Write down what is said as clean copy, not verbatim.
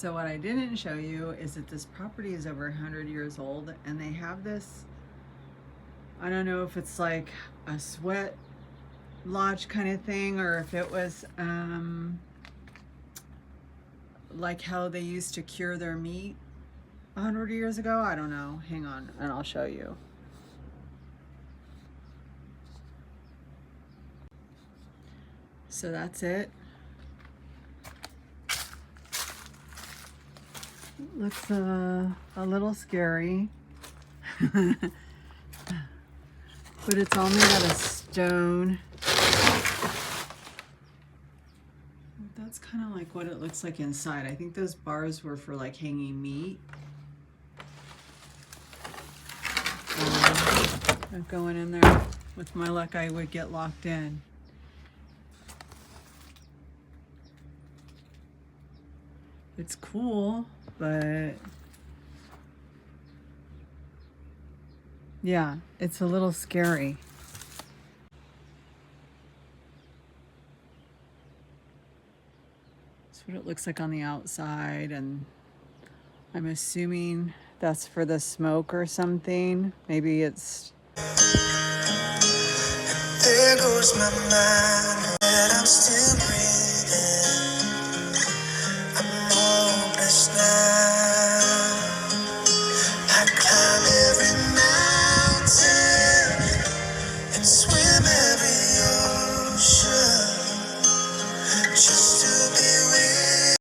So what I didn't show you is that this property is over 100 years old, and they have this, I don't know if it's like a sweat lodge kind of thing, or if it was like how they used to cure their meat 100 years ago. I don't know. Hang on, and I'll show you. So that's it. Looks a little scary. But it's all made out of stone. That's kind of like what it looks like inside. I think those bars were for like hanging meat. I'm going in there. With my luck, I would get locked in. It's cool, but yeah, it's a little scary. That's what it looks like on the outside, and I'm assuming that's for the smoke or something. Maybe it's... There goes my mind, but I'm still breathing.